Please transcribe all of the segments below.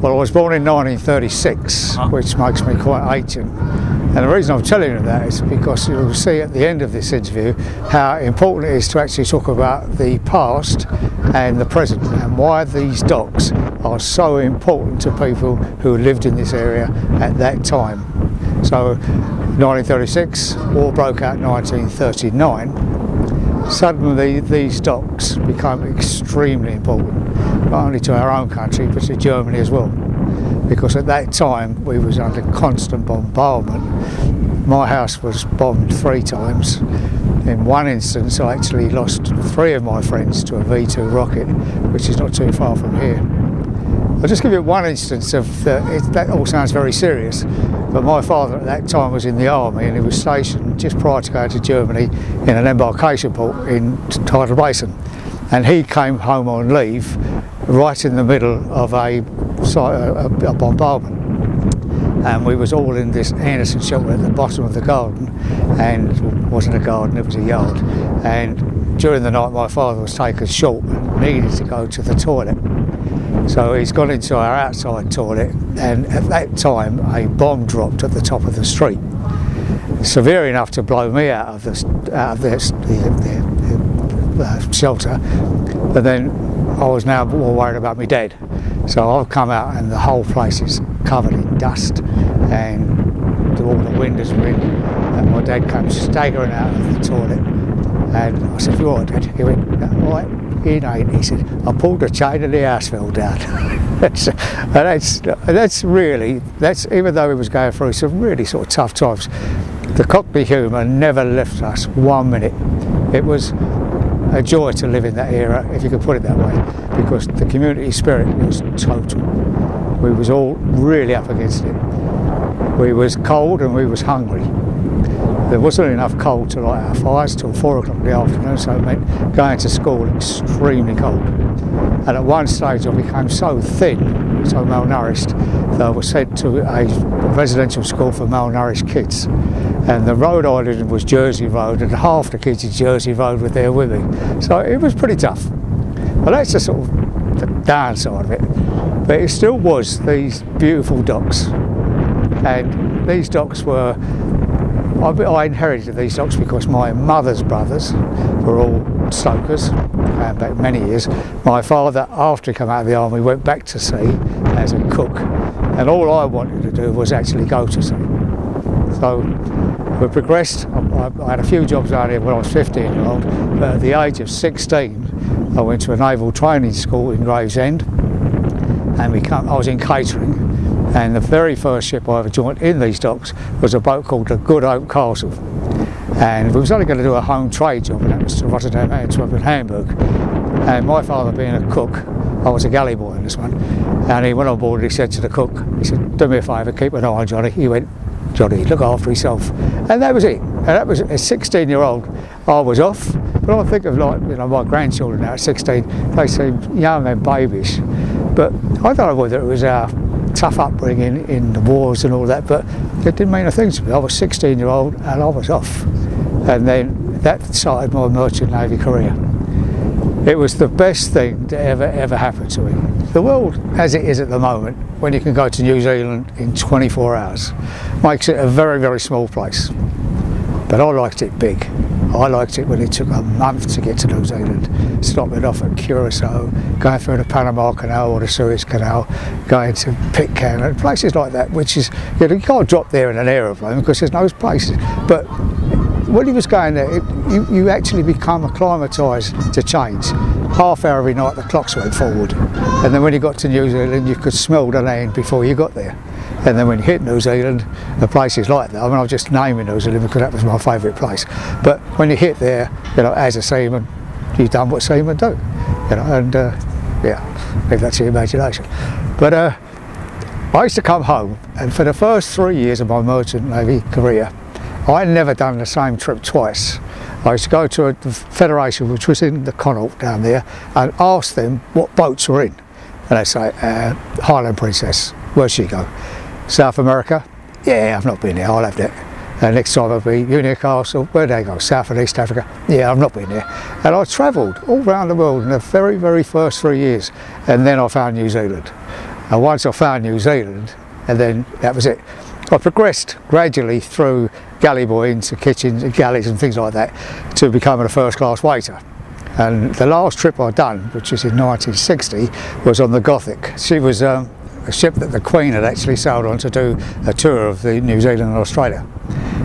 Well, I was born in 1936, which makes me quite ancient. And the reason I'm telling you that is because you'll see at the end of this interview how important it is to actually talk about the past and the present and why these docks are so important to people who lived in this area at that time. So 1936, war broke out in 1939. Suddenly these docks become extremely important, not only to our own country but to Germany as well. Because at that time we was under constant bombardment. My house was bombed 3 times. In one instance I actually lost 3 of my friends to a V2 rocket, which is not too far from here. I'll just give you one instance of that all sounds very serious, but my father at that time was in the army and he was stationed just prior to going to Germany in an embarkation port in Tidal Basin, and he came home on leave right in the middle of a bombardment, and we was all in this Anderson shelter at the bottom of the garden, and it wasn't a garden, it was a yard, and during the night my father was taken short and needed to go to the toilet. So he's gone into our outside toilet, and at that time a bomb dropped at the top of the street, severe enough to blow me out of the shelter. But then I was now more worried about my dad. So I've come out and the whole place is covered in dust and all the windows were in, and my dad came staggering out of the toilet, and I said, "You all right, Dad?" He went, "No, all right." He said, "I pulled the chain and the house fell down." that's even though he was going through some really sort of tough times, the Cockney humour never left us 1 minute. It was a joy to live in that era, if you could put it that way, because the community spirit was total. We was all really up against it. We was cold and we was hungry. There wasn't enough coal to light our fires till 4 o'clock in the afternoon, so it meant going to school extremely cold. And at one stage I became so thin, so malnourished, that I was sent to a residential school for malnourished kids. And the road I lived in was Jersey Road, and half the kids in Jersey Road were there with me. So it was pretty tough. Well, that's the sort of the downside of it. But it still was these beautiful docks. And these docks were, I inherited these docks because my mother's brothers were all stokers, going back many years. My father, after he came out of the army, went back to sea as a cook, and all I wanted to do was actually go to sea. So we progressed. I had a few jobs out here when I was 15-year-old, but at the age of 16 I went to a naval training school in Gravesend, and I was in catering. And the very first ship I ever joined in these docks was a boat called the Good Hope Castle. And we was only going to do a home trade job, and that was to Rotterdam, Antwerp and Hamburg. And my father being a cook, I was a galley boy in this one, and he went on board and he said to the cook, he said, "Do me a favour, keep an eye on Johnny." He went, "Johnny, look after himself." And that was it. And that was, as a 16-year-old, I was off. But I think of, like, you know, my grandchildren now at 16, they seem young and babyish. But I don't know whether it was our tough upbringing in the wars and all that, but it didn't mean a thing to me. I was 16-year-old and I was off. And then that started my merchant navy career. It was the best thing to ever happen to me. The world as it is at the moment, when you can go to New Zealand in 24 hours, makes it a very, very small place. But I liked it big. I liked it when it took a month to get to New Zealand, stopping off at Curacao, going through the Panama Canal or the Suez Canal, going to Pitcairn and places like that, which is, you know, you can't drop there in an aeroplane because there's no places. But when he was going there, you actually become acclimatised to change. Half hour every night the clocks went forward, and then when you got to New Zealand you could smell the land before you got there. And then when you hit New Zealand, the places like that, I mean, I was just naming New Zealand because that was my favourite place. But when you hit there, you know, as a seaman, you've done what seamen do, you know, and yeah, if that's your imagination. But I used to come home, and for the first 3 years of my merchant navy career, I had never done the same trip twice. I used to go to the Federation, which was in the Connaught down there, and ask them what boats were in. And they'd say, Highland Princess. Where'd she go? South America? Yeah, I've not been there, I'll have that. And next time I'll be Union Castle. Where'd they go? South and East Africa? Yeah, I've not been there. And I travelled all around the world in the very, very first 3 years. And then I found New Zealand. And once I found New Zealand, and then that was it. I progressed gradually through galley boy into kitchens and galleys and things like that to becoming a first class waiter. And the last trip I'd done, which was in 1960, was on the Gothic. She was a ship that the Queen had actually sailed on to do a tour of the New Zealand and Australia.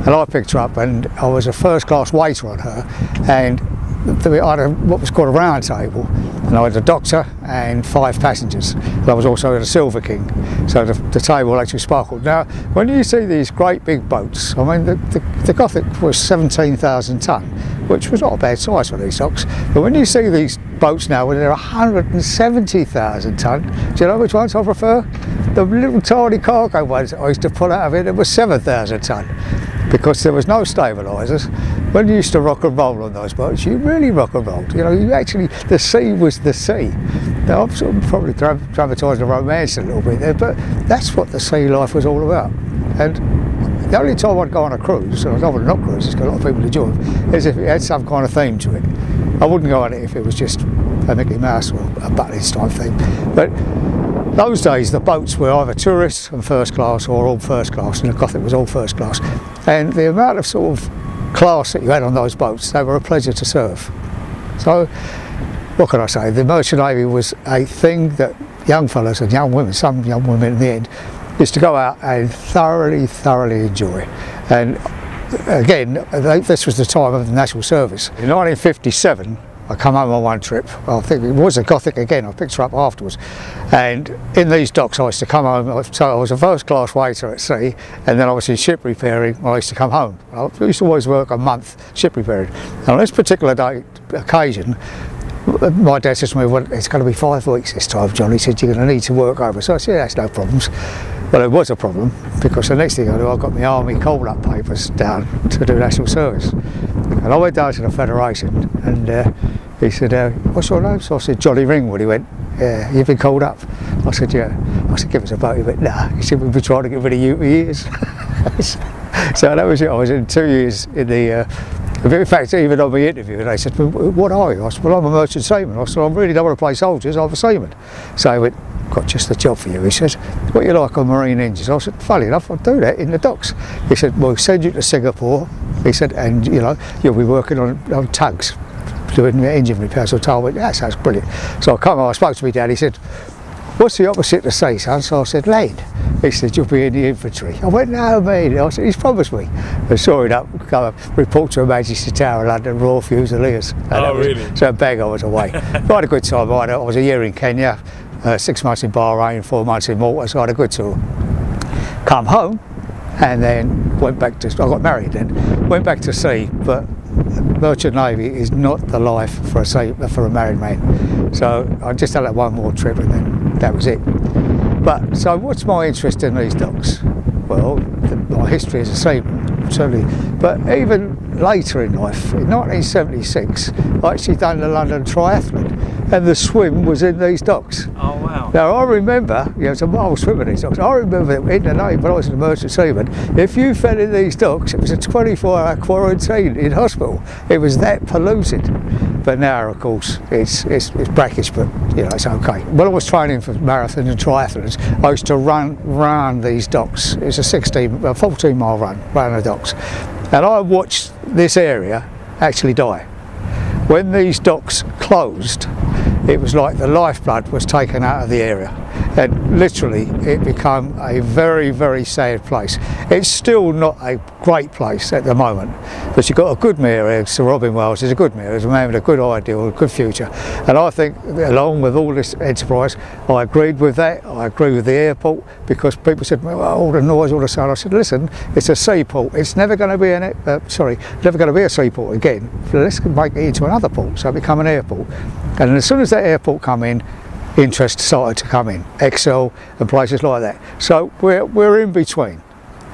And I picked her up, and I was a first class waiter on her, and I had what was called a round table, and I had a doctor and 5 passengers. And I was also at a Silver King, so the table actually sparkled. Now, when you see these great big boats, I mean, the Gothic was 17,000 tonne, which was not a bad size for these docks. But when you see these boats now, when they're 170,000 tonne, do you know which ones I prefer? The little tiny cargo ones I used to pull out of it was 7,000 tonne. Because there was no stabilisers. When you used to rock and roll on those boats, you really rock and rolled. You know, you actually, the sea was the sea. Now, I'm sort of probably dramatising the romance a little bit there, but that's what the sea life was all about. And the only time I'd go on a cruise, and I don't want to knock cruises because a lot of people enjoy them, is if it had some kind of theme to it. I wouldn't go on it if it was just a Mickey Mouse or a Butlins type thing. But those days the boats were either tourist and first class or all first class, and the Gothic was all first class. And the amount of sort of class that you had on those boats, they were a pleasure to serve. So, what can I say? The Merchant Navy was a thing that young fellas and young women, some young women in the end, used to go out and thoroughly enjoy. And again, this was the time of the National Service. In 1957, I come home on one trip. I think it was a Gothic again. I picked her up afterwards, and in these docks I used to come home. So I was a first class waiter at sea, and then obviously ship repairing when I used to come home. I used to always work a month ship repairing. And on this particular occasion, my dad said to me, "Well, it's going to be 5 weeks this time, John." He said, "You're going to need to work over." So I said, "That's no problems." Well, it was a problem, because the next thing I knew, I got my army call-up papers down to do national service. And I went down to the Federation, and he said, "What's your name?" So I said, "Johnny Ringwood." He went, "Yeah, you've been called up." I said, "Yeah." I said, "Give us a boat." He went, "Nah." He said, "We've been trying to get rid of you for years." So that was it. I was in 2 years in the... in fact, even on my interview, they said, "Well, what are you?" I said, "Well, I'm a merchant seaman." I said, "I really don't want to play soldiers, I'm a seaman." So he went, "Got just the job for you." He said, "What you like on marine engines?" I said, "Funny enough, I do that in the docks." He said, "We'll send you to Singapore." He said, "And you know, you'll be working on tugs, doing engine repairs." So I went, "That sounds brilliant." So I spoke to my dad. He said, "What's the opposite to sea, son?" So I said, "Land." He said, "You'll be in the infantry." I went, "No, mate." I said, "He's promised me." I saw it up, go up, report to Her Majesty's Tower, London, Royal Fusiliers. Oh, really? So bang, I was away. But I had a good time. I was a year in Kenya, 6 months in Bahrain, 4 months in Malta, so I had a good tour. Come home, and then went back to, I got married then, went back to sea, but Merchant Navy is not the life for a married man. So I just had that one more trip, and then that was it. But, so what's my interest in these docks? Well, my history as a seaman, certainly, but even later in life, in 1976, I actually done the London Triathlon, and the swim was in these docks. Oh, wow. Now, I remember, you know, it's a mile swim in these docks. I remember in the Navy, when I was a merchant seaman, if you fell in these docks, it was a 24-hour quarantine in hospital. It was that polluted. But now, of course, it's brackish, but you know, it's okay. When I was training for marathons and triathlons, I used to run round these docks. It was a 14-mile run round the docks, and I watched this area actually die. When these docks closed, it was like the lifeblood was taken out of the area, and literally it became a very sad place. It's still not a great place at the moment, but you've got a good mayor. Sir Robin Wells is a good mayor. He's a man with a good ideal, a good future, and I think along with all this enterprise, I agreed with that. I agree with the airport, because people said, "Well, all the noise, all the sound." I said, "Listen, it's a seaport. It's never going to be never going to be a seaport again. Let's make it into another port, so it become an airport." And as soon as that airport come in, interest started to come in, Excel and places like that. So we're in between.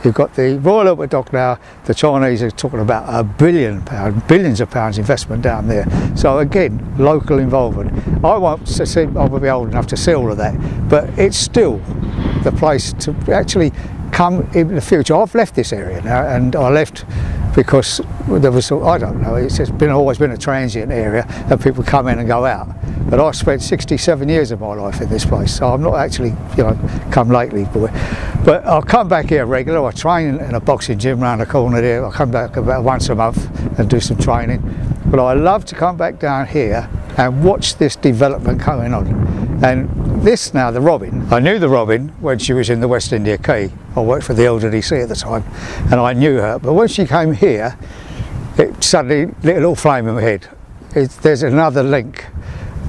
You've got the Royal Albert Dock now. The Chinese are talking about billions of pounds investment down there. So again, local involvement. I will be old enough to see all of that, but it's still the place to actually come in the future. I've left this area now, and I left because there was, I don't know, it's just always been a transient area and people come in and go out. But I spent 67 years of my life in this place, so I'm not actually, you know, come lately, boy. But I'll come back here regular. I train in a boxing gym around the corner there. I come back about once a month and do some training. But I love to come back down here and watch this development going on. And this now, the robin, I knew the robin when she was in the West India Quay. I worked for the LDDC at the time, and I knew her. But when she came here, it suddenly lit a little flame in my head. There's another link.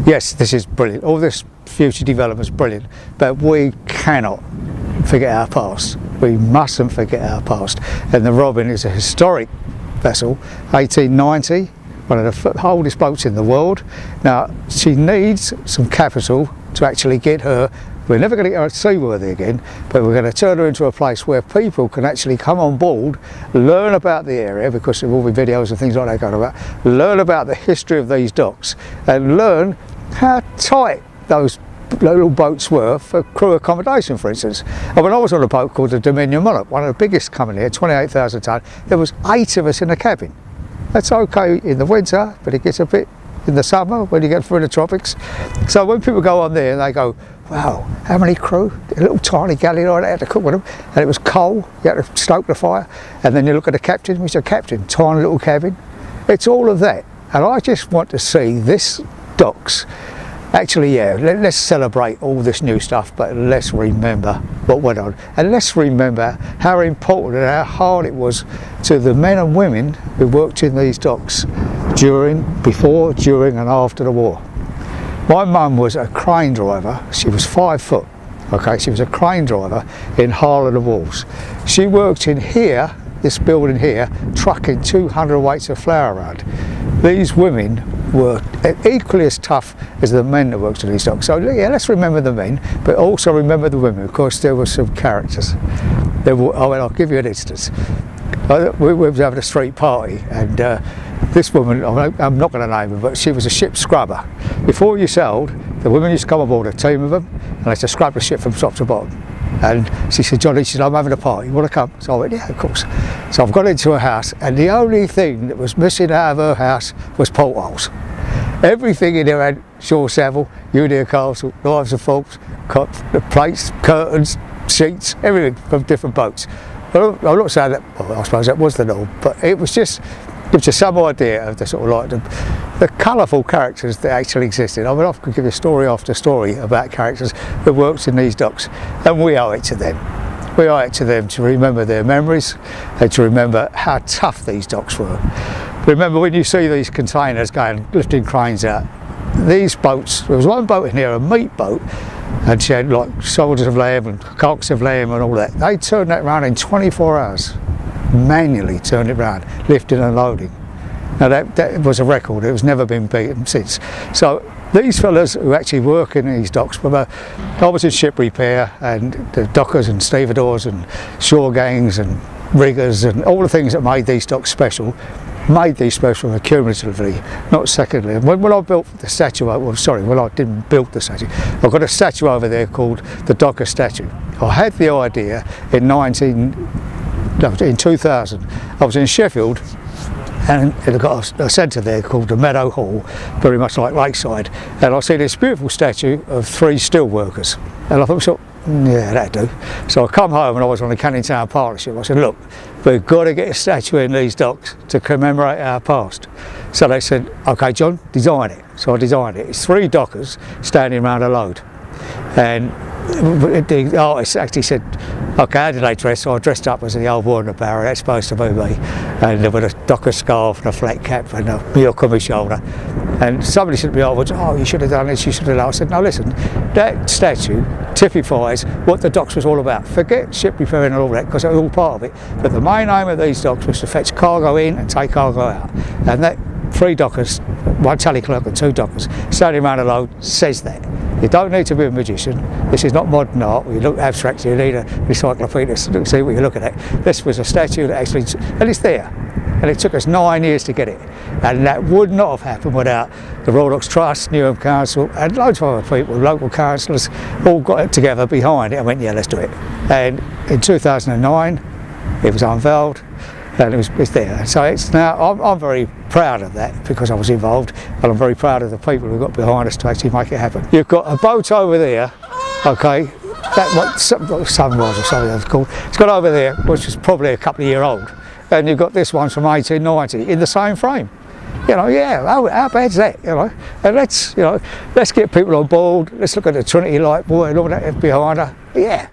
Yes, this is brilliant. All this future development is brilliant, but we cannot forget our past. We mustn't forget our past. And the robin is a historic vessel, 1890, one of the oldest boats in the world. Now, she needs some capital to actually get her. We're never going to get her seaworthy again, but we're going to turn her into a place where people can actually come on board, learn about the area, because there will be videos and things like that going about, learn about the history of these docks, and learn how tight those little boats were for crew accommodation, for instance. And when I was on a boat called the Dominion Monarch, one of the biggest coming here, 28,000 tonne, there was 8 of us in the cabin. That's okay in the winter, but it gets a bit in the summer when you get through the tropics. So when people go on there and they go, wow, how many crew? A little tiny galley like that, had to cook with them, and it was coal, you had to stoke the fire. And then you look at the captain, Mr. Captain, tiny little cabin. It's all of that. And I just want to see this docks. Actually, yeah, let's celebrate all this new stuff, but let's remember what went on. And let's remember how important and how hard it was to the men and women who worked in these docks before, during and after the war. My mum was a crane driver. She was 5 foot. Okay, she was a crane driver in Hull and the Walls. She worked in here, this building here, trucking 200 weights of flour around. These women were equally as tough as the men that worked in these docks. So yeah, let's remember the men, but also remember the women, because there were some characters. I'll give you an instance. We were having a street party, and this woman, I'm not going to name her, but she was a ship scrubber. Before you sailed, the women used to come aboard, a team of them, and they used to scrub the ship from top to bottom. And she said, Johnny, she said, I'm having a party, you want to come? So I went, yeah, of course. So I've got into her house, and the only thing that was missing out of her house was portholes. Everything in there had Shore Savile, Unia Castle, knives and forks, plates, curtains, sheets, everything from different boats. Well, I'm not saying that, well, I suppose that was the norm, but it was just, gives you some idea of the sort of like the colourful characters that actually existed. I mean, I could give you story after story about characters who worked in these docks, and we owe it to them. We owe it to them to remember their memories and to remember how tough these docks were. Remember when you see these containers going, lifting cranes out, these boats, there was one boat in here, a meat boat, and she had like shoulders of lamb and carcass of lamb and all that. They turned that around in 24 hours. Manually turned it round, lifting and loading. Now that was a record, it was never been beaten since. So these fellas who actually work in these docks, I was in ship repair, and the dockers and stevedores and shore gangs and riggers and all the things that made these docks special, cumulatively, not secondly. And when I built the statue, when I didn't build the statue, I've got a statue over there called the Docker statue. I had the idea in 2000. I was in Sheffield, and they've got a centre there called the Meadow Hall, very much like Lakeside, and I see this beautiful statue of 3 steel workers, and I thought, yeah, that'd do. So I come home, and I was on the Canning Town Partnership. I said, look, we've got to get a statue in these docks to commemorate our past. So they said, okay John, design it. So I designed it. It's 3 dockers standing around a load, and the artist actually said, okay, how did they dress? So I dressed up as the old boy in the barrow, that's supposed to be me, and with a docker scarf and a flat cap and a milk on my shoulder. And somebody said to me, oh, you should have done this, you should have done that. I said, no, listen, that statue typifies what the docks was all about. Forget ship repairing and all that, because it was all part of it. But the main aim of these docks was to fetch cargo in and take cargo out. And that 3 dockers, 1 tally clerk and 2 dockers, standing around a load, says that. You don't need to be a magician. This is not modern art. You look abstract, you need a encyclopedia to see what you're looking at. This was a statue that actually, and it's there. And it took us 9 years to get it. And that would not have happened without the Royal Docks Trust, Newham Council, and loads of other people, local councillors, all got it together behind it and went, yeah, let's do it. And in 2009, it was unveiled. and it's there. So it's now, I'm very proud of that because I was involved, and I'm very proud of the people who got behind us to actually make it happen. You've got a boat over there, okay, that what Sunrise or something it's called. It's got over there, which is probably a couple of years old, and you've got this one from 1890 in the same frame. You know, yeah, how bad's that, you know? And let's get people on board, let's look at the Trinity light buoy and all that behind her, yeah.